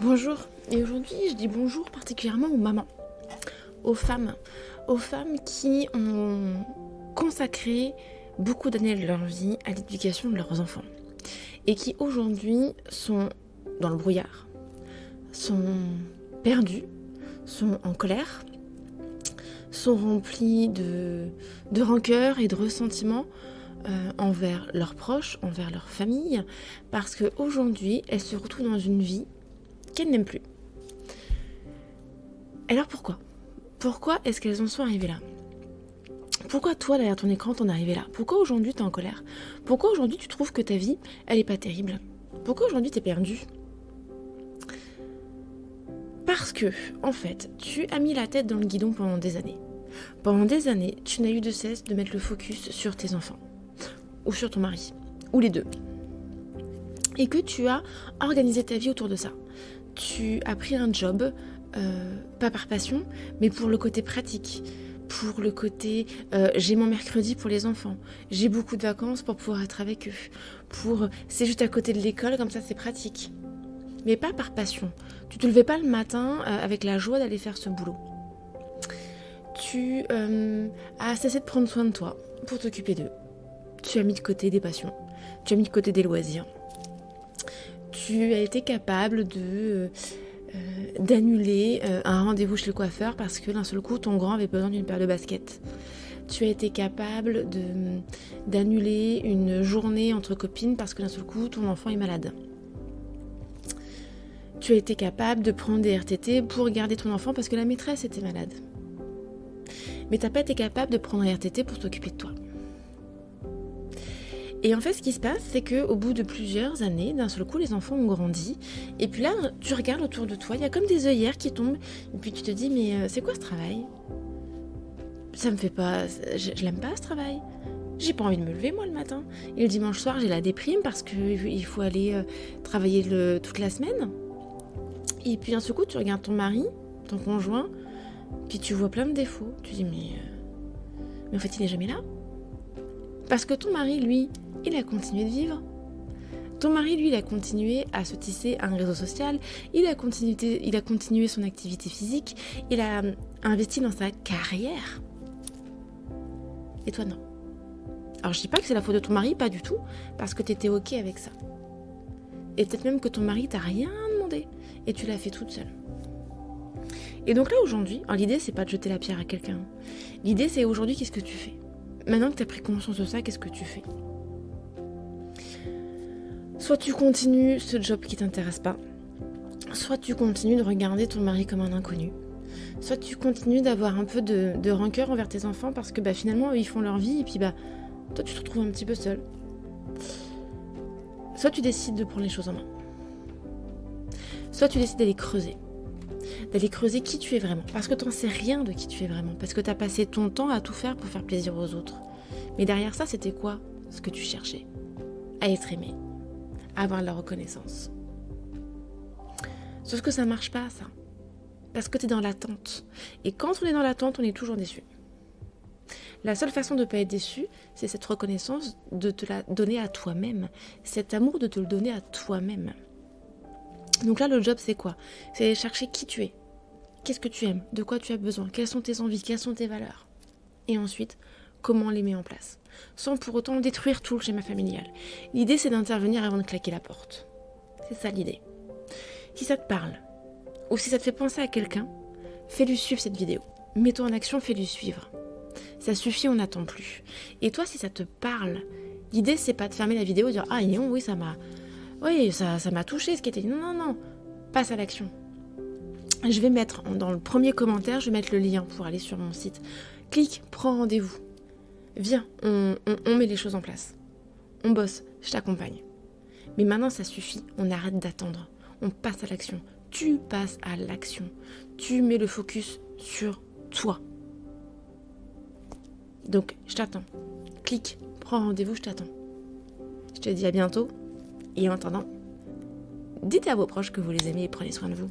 Bonjour, et aujourd'hui je dis bonjour particulièrement aux mamans, aux femmes qui ont consacré beaucoup d'années de leur vie à l'éducation de leurs enfants et qui aujourd'hui sont dans le brouillard, sont perdues, sont en colère, sont remplies de rancœur et de ressentiment envers leurs proches, envers leur famille, parce qu'aujourd'hui elles se retrouvent dans une vie qu'elles n'aiment plus. Alors pourquoi ? Pourquoi est-ce qu'elles en sont arrivées là ? Pourquoi toi, derrière ton écran, t'en es arrivé là ? Pourquoi aujourd'hui t'es en colère ? Pourquoi aujourd'hui tu trouves que ta vie, elle est pas terrible ? Pourquoi aujourd'hui t'es perdu ? Parce que, en fait, tu as mis la tête dans le guidon pendant des années. Pendant des années, tu n'as eu de cesse de mettre le focus sur tes enfants, ou sur ton mari, ou les deux. Et que tu as organisé ta vie autour de ça. Tu as pris un job, pas par passion, mais pour le côté pratique, pour le côté j'ai mon mercredi pour les enfants, j'ai beaucoup de vacances pour pouvoir être avec eux, c'est juste à côté de l'école, comme ça c'est pratique. Mais pas par passion. Tu te levais pas le matin avec la joie d'aller faire ce boulot. Tu as cessé de prendre soin de toi pour t'occuper d'eux. Tu as mis de côté des passions, tu as mis de côté des loisirs. Tu as été capable d'annuler un rendez-vous chez le coiffeur parce que d'un seul coup, ton grand avait besoin d'une paire de baskets. Tu as été capable d'annuler une journée entre copines parce que d'un seul coup, ton enfant est malade. Tu as été capable de prendre des RTT pour garder ton enfant parce que la maîtresse était malade. Mais tu n'as pas été capable de prendre un RTT pour t'occuper de toi. Et en fait, ce qui se passe, c'est qu'au bout de plusieurs années, d'un seul coup, les enfants ont grandi. Et puis là, tu regardes autour de toi, il y a comme des œillères qui tombent. Et puis tu te dis, mais c'est quoi ce travail ? Ça me fait pas... Je l'aime pas ce travail. J'ai pas envie de me lever, moi, le matin. Et le dimanche soir, j'ai la déprime parce qu'il faut aller travailler toute la semaine. Et puis d'un seul coup, tu regardes ton mari, ton conjoint, puis tu vois plein de défauts. Tu dis, mais en fait, il est jamais là. Parce que ton mari, lui, il a continué de vivre. Ton mari, lui, il a continué à se tisser un réseau social, il a continué son activité physique, il a investi dans sa carrière. Et toi, non. Alors, je dis pas que c'est la faute de ton mari, pas du tout, parce que t'étais ok avec ça. Et peut-être même que ton mari t'a rien demandé, et tu l'as fait toute seule. Et donc là, aujourd'hui, alors l'idée, c'est pas de jeter la pierre à quelqu'un. L'idée, c'est aujourd'hui, qu'est-ce que tu fais ? Maintenant que tu as pris conscience de ça, qu'est-ce que tu fais ? Soit tu continues ce job qui t'intéresse pas, soit tu continues de regarder ton mari comme un inconnu, soit tu continues d'avoir un peu de rancœur envers tes enfants parce que finalement eux, ils font leur vie et puis toi tu te retrouves un petit peu seul. Soit tu décides de prendre les choses en main, soit tu décides d'aller creuser qui tu es vraiment, parce que tu n'en sais rien de qui tu es vraiment, parce que tu as passé ton temps à tout faire pour faire plaisir aux autres. Mais derrière ça, c'était quoi ce que tu cherchais ? À être aimé, à avoir de la reconnaissance. Sauf que ça marche pas, ça. Parce que tu es dans l'attente. Et quand on est dans l'attente, on est toujours déçu. La seule façon de ne pas être déçu, c'est cette reconnaissance de te la donner à toi-même. Cet amour de te le donner à toi-même. Donc là, le job, c'est quoi ? C'est chercher qui tu es. Qu'est-ce que tu aimes ? De quoi tu as besoin ? Quelles sont tes envies ? Quelles sont tes valeurs ? Et ensuite, comment on les met en place ? Sans pour autant détruire tout le schéma familial. L'idée, c'est d'intervenir avant de claquer la porte. C'est ça l'idée. Si ça te parle, ou si ça te fait penser à quelqu'un, fais-lui suivre cette vidéo. Mets-toi en action, fais-lui suivre. Ça suffit, on n'attend plus. Et toi, si ça te parle, l'idée, c'est pas de fermer la vidéo et de dire « Ah non, oui, ça m'a touché ce qui était dit. » Non. Passe à l'action. Je vais mettre dans le premier commentaire, je vais mettre le lien pour aller sur mon site. Clique, prends rendez-vous. Viens, on met les choses en place. On bosse, je t'accompagne. Mais maintenant, ça suffit, on arrête d'attendre. On passe à l'action. Tu passes à l'action. Tu mets le focus sur toi. Donc, je t'attends. Clique, prends rendez-vous, je t'attends. Je te dis à bientôt. Et en attendant, dites à vos proches que vous les aimez et prenez soin de vous.